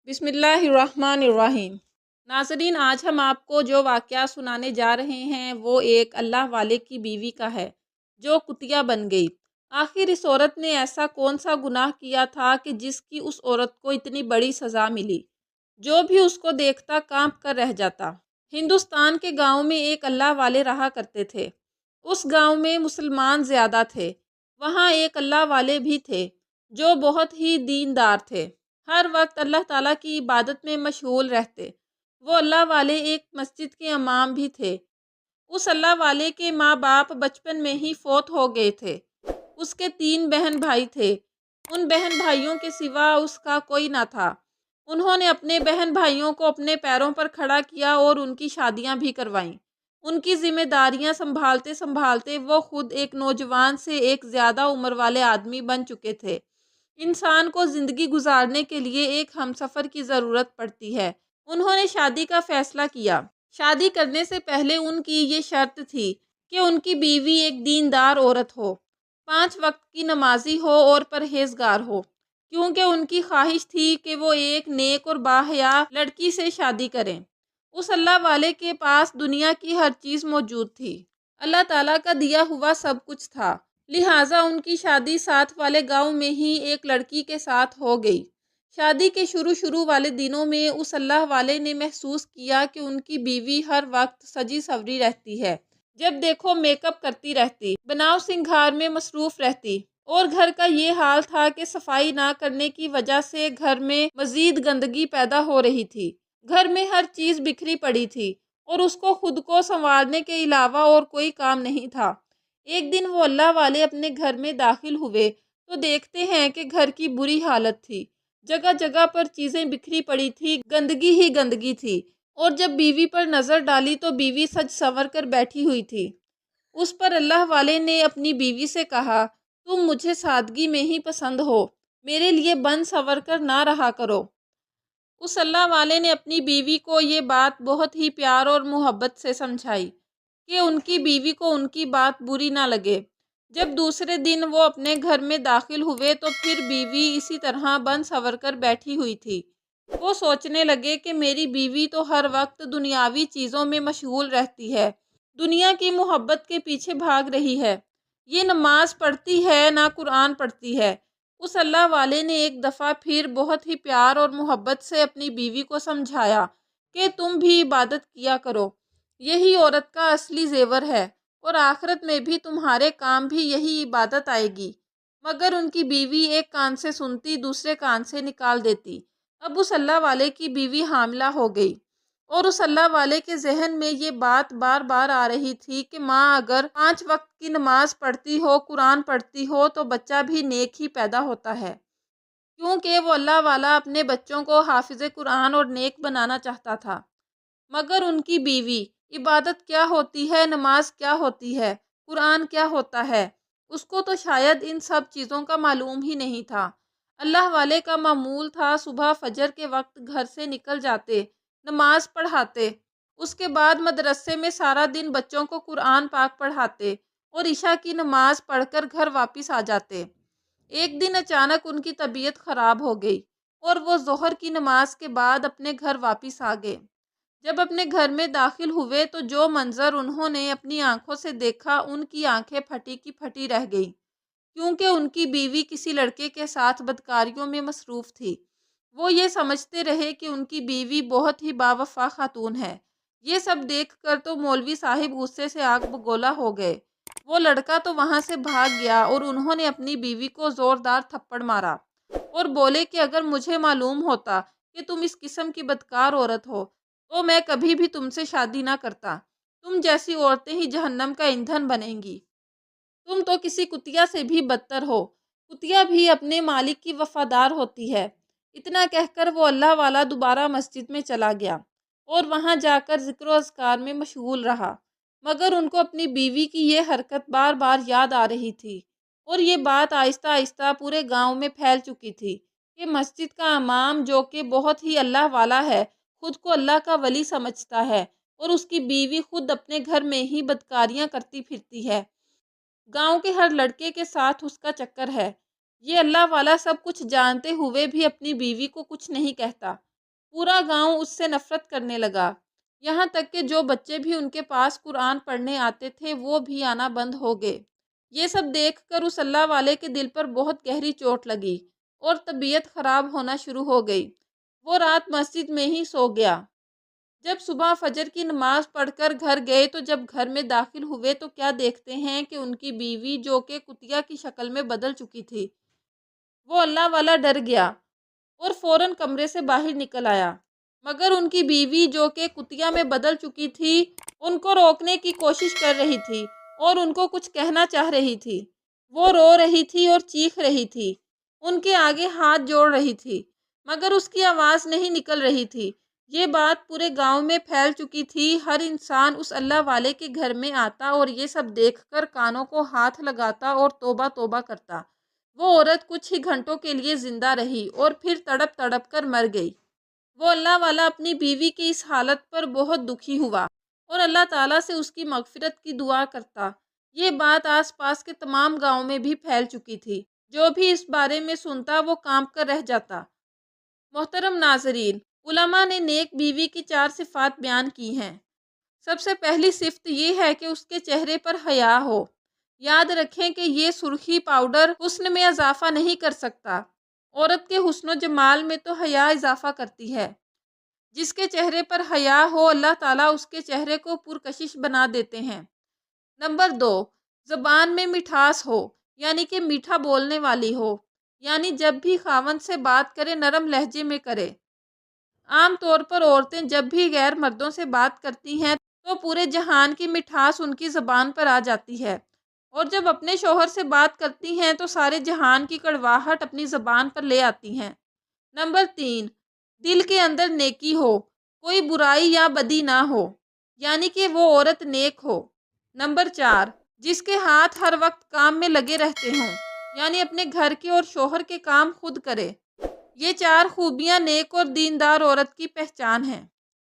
بسم اللہ الرحمن الرحیم۔ ناظرین، آج ہم آپ کو جو واقعہ سنانے جا رہے ہیں وہ ایک اللہ والے کی بیوی کا ہے جو کتیا بن گئی۔ آخر اس عورت نے ایسا کون سا گناہ کیا تھا کہ جس کی اس عورت کو اتنی بڑی سزا ملی؟ جو بھی اس کو دیکھتا کانپ کر رہ جاتا۔ ہندوستان کے گاؤں میں ایک اللہ والے رہا کرتے تھے۔ اس گاؤں میں مسلمان زیادہ تھے۔ وہاں ایک اللہ والے بھی تھے جو بہت ہی دیندار تھے۔ ہر وقت اللہ تعالیٰ کی عبادت میں مشغول رہتے۔ وہ اللہ والے ایک مسجد کے امام بھی تھے۔ اس اللہ والے کے ماں باپ بچپن میں ہی فوت ہو گئے تھے۔ اس کے 3 بہن بھائی تھے۔ ان بہن بھائیوں کے سوا اس کا کوئی نہ تھا۔ انہوں نے اپنے بہن بھائیوں کو اپنے پیروں پر کھڑا کیا اور ان کی شادیاں بھی کروائیں۔ ان کی ذمہ داریاں سنبھالتے سنبھالتے وہ خود ایک نوجوان سے ایک زیادہ عمر والے آدمی بن چکے تھے۔ انسان کو زندگی گزارنے کے لیے ایک ہمسفر کی ضرورت پڑتی ہے۔ انہوں نے شادی کا فیصلہ کیا۔ شادی کرنے سے پہلے ان کی یہ شرط تھی کہ ان کی بیوی ایک دیندار عورت ہو، 5 وقت کی نمازی ہو اور پرہیزگار ہو، کیونکہ ان کی خواہش تھی کہ وہ ایک نیک اور باحیا لڑکی سے شادی کریں۔ اس اللہ والے کے پاس دنیا کی ہر چیز موجود تھی۔ اللہ تعالیٰ کا دیا ہوا سب کچھ تھا، لہٰذا ان کی شادی ساتھ والے گاؤں میں ہی ایک لڑکی کے ساتھ ہو گئی۔ شادی کے شروع والے دنوں میں اس اللہ والے نے محسوس کیا کہ ان کی بیوی ہر وقت سجی سوری رہتی ہے۔ جب دیکھو میک اپ کرتی رہتی، بناؤ سنگھار میں مصروف رہتی، اور گھر کا یہ حال تھا کہ صفائی نہ کرنے کی وجہ سے گھر میں مزید گندگی پیدا ہو رہی تھی۔ گھر میں ہر چیز بکھری پڑی تھی اور اس کو خود کو سنوارنے کے علاوہ اور کوئی کام نہیں تھا۔ ایک دن وہ اللہ والے اپنے گھر میں داخل ہوئے تو دیکھتے ہیں کہ گھر کی بری حالت تھی۔ جگہ جگہ پر چیزیں بکھری پڑی تھی، گندگی ہی گندگی تھی، اور جب بیوی پر نظر ڈالی تو بیوی سج سنور کر بیٹھی ہوئی تھی۔ اس پر اللہ والے نے اپنی بیوی سے کہا، تم مجھے سادگی میں ہی پسند ہو، میرے لیے بن سنور کر نہ رہا کرو۔ اس اللہ والے نے اپنی بیوی کو یہ بات بہت ہی پیار اور محبت سے سمجھائی کہ ان کی بیوی کو ان کی بات بری نہ لگے۔ جب دوسرے دن وہ اپنے گھر میں داخل ہوئے تو پھر بیوی اسی طرح بن سنور کر بیٹھی ہوئی تھی۔ وہ سوچنے لگے کہ میری بیوی تو ہر وقت دنیاوی چیزوں میں مشغول رہتی ہے، دنیا کی محبت کے پیچھے بھاگ رہی ہے، یہ نماز پڑھتی ہے نہ قرآن پڑھتی ہے۔ اس اللہ والے نے ایک دفعہ پھر بہت ہی پیار اور محبت سے اپنی بیوی کو سمجھایا کہ تم بھی عبادت کیا کرو، یہی عورت کا اصلی زیور ہے، اور آخرت میں بھی تمہارے کام بھی یہی عبادت آئے گی۔ مگر ان کی بیوی ایک کان سے سنتی دوسرے کان سے نکال دیتی۔ اب اس اللہ والے کی بیوی حاملہ ہو گئی، اور اس اللہ والے کے ذہن میں یہ بات بار بار آ رہی تھی کہ ماں اگر 5 وقت کی نماز پڑھتی ہو، قرآن پڑھتی ہو تو بچہ بھی نیک ہی پیدا ہوتا ہے، کیونکہ وہ اللہ والا اپنے بچوں کو حافظ قرآن اور نیک بنانا چاہتا تھا۔ مگر ان کی بیوی، عبادت کیا ہوتی ہے، نماز کیا ہوتی ہے، قرآن کیا ہوتا ہے، اس کو تو شاید ان سب چیزوں کا معلوم ہی نہیں تھا۔ اللہ والے کا معمول تھا صبح فجر کے وقت گھر سے نکل جاتے، نماز پڑھاتے، اس کے بعد مدرسے میں سارا دن بچوں کو قرآن پاک پڑھاتے اور عشاء کی نماز پڑھ کر گھر واپس آ جاتے۔ ایک دن اچانک ان کی طبیعت خراب ہو گئی اور وہ ظہر کی نماز کے بعد اپنے گھر واپس آ گئے۔ جب اپنے گھر میں داخل ہوئے تو جو منظر انہوں نے اپنی آنکھوں سے دیکھا، ان کی آنکھیں پھٹی کی پھٹی رہ گئیں، کیونکہ ان کی بیوی کسی لڑکے کے ساتھ بدکاریوں میں مصروف تھی۔ وہ یہ سمجھتے رہے کہ ان کی بیوی بہت ہی باوفا خاتون ہے۔ یہ سب دیکھ کر تو مولوی صاحب غصے سے آگ بگولا ہو گئے۔ وہ لڑکا تو وہاں سے بھاگ گیا اور انہوں نے اپنی بیوی کو زوردار تھپڑ مارا اور بولے کہ اگر مجھے معلوم ہوتا کہ تم اس قسم کی بدکار عورت ہو تو میں کبھی بھی تم سے شادی نہ کرتا۔ تم جیسی عورتیں ہی جہنم کا ایندھن بنیں گی۔ تم تو کسی کتیا سے بھی بدتر ہو۔ کتیا بھی اپنے مالک کی وفادار ہوتی ہے۔ اتنا کہہ کر وہ اللہ والا دوبارہ مسجد میں چلا گیا اور وہاں جا کر ذکر و اذکار میں مشغول رہا۔ مگر ان کو اپنی بیوی کی یہ حرکت بار بار یاد آ رہی تھی، اور یہ بات آہستہ آہستہ پورے گاؤں میں پھیل چکی تھی کہ مسجد کا امام، جو کہ بہت ہی اللہ والا ہے، خود کو اللہ کا ولی سمجھتا ہے، اور اس کی بیوی خود اپنے گھر میں ہی بدکاریاں کرتی پھرتی ہے۔ گاؤں کے ہر لڑکے کے ساتھ اس کا چکر ہے۔ یہ اللہ والا سب کچھ جانتے ہوئے بھی اپنی بیوی کو کچھ نہیں کہتا۔ پورا گاؤں اس سے نفرت کرنے لگا، یہاں تک کہ جو بچے بھی ان کے پاس قرآن پڑھنے آتے تھے وہ بھی آنا بند ہو گئے۔ یہ سب دیکھ کر اس اللہ والے کے دل پر بہت گہری چوٹ لگی اور طبیعت خراب ہونا شروع ہو گئی۔ وہ رات مسجد میں ہی سو گیا۔ جب صبح فجر کی نماز پڑھ کر گھر گئے تو جب گھر میں داخل ہوئے تو کیا دیکھتے ہیں کہ ان کی بیوی جو کہ کتیا کی شکل میں بدل چکی تھی۔ وہ اللہ والا ڈر گیا اور فوراً کمرے سے باہر نکل آیا، مگر ان کی بیوی جو کہ کتیا میں بدل چکی تھی ان کو روکنے کی کوشش کر رہی تھی اور ان کو کچھ کہنا چاہ رہی تھی۔ وہ رو رہی تھی اور چیخ رہی تھی، ان کے آگے ہاتھ جوڑ رہی تھی، مگر اس کی آواز نہیں نکل رہی تھی۔ یہ بات پورے گاؤں میں پھیل چکی تھی۔ ہر انسان اس اللہ والے کے گھر میں آتا اور یہ سب دیکھ کر کانوں کو ہاتھ لگاتا اور توبہ توبہ کرتا۔ وہ عورت کچھ ہی گھنٹوں کے لیے زندہ رہی اور پھر تڑپ تڑپ کر مر گئی۔ وہ اللہ والا اپنی بیوی کی اس حالت پر بہت دکھی ہوا اور اللہ تعالیٰ سے اس کی مغفرت کی دعا کرتا۔ یہ بات آس پاس کے تمام گاؤں میں بھی پھیل چکی تھی۔ جو بھی اس بارے میں سنتا وہ کانپ کر رہ جاتا۔ محترم ناظرین، علماء نے نیک بیوی کی 4 صفات بیان کی ہیں۔ سب سے پہلی صفت یہ ہے کہ اس کے چہرے پر حیا ہو۔ یاد رکھیں کہ یہ سرخی پاؤڈر حسن میں اضافہ نہیں کر سکتا۔ عورت کے حسن و جمال میں تو حیا اضافہ کرتی ہے۔ جس کے چہرے پر حیا ہو اللہ تعالیٰ اس کے چہرے کو پرکشش بنا دیتے ہیں۔ نمبر 2، زبان میں مٹھاس ہو، یعنی کہ میٹھا بولنے والی ہو، یعنی جب بھی خاوند سے بات کرے نرم لہجے میں کرے۔ عام طور پر عورتیں جب بھی غیر مردوں سے بات کرتی ہیں تو پورے جہان کی مٹھاس ان کی زبان پر آ جاتی ہے، اور جب اپنے شوہر سے بات کرتی ہیں تو سارے جہان کی کڑواہٹ اپنی زبان پر لے آتی ہیں۔ نمبر 3، دل کے اندر نیکی ہو، کوئی برائی یا بدی نہ ہو، یعنی کہ وہ عورت نیک ہو۔ نمبر 4، جس کے ہاتھ ہر وقت کام میں لگے رہتے ہوں، یعنی اپنے گھر کے اور شوہر کے کام خود کرے۔ یہ 4 خوبیاں نیک اور دیندار عورت کی پہچان ہیں۔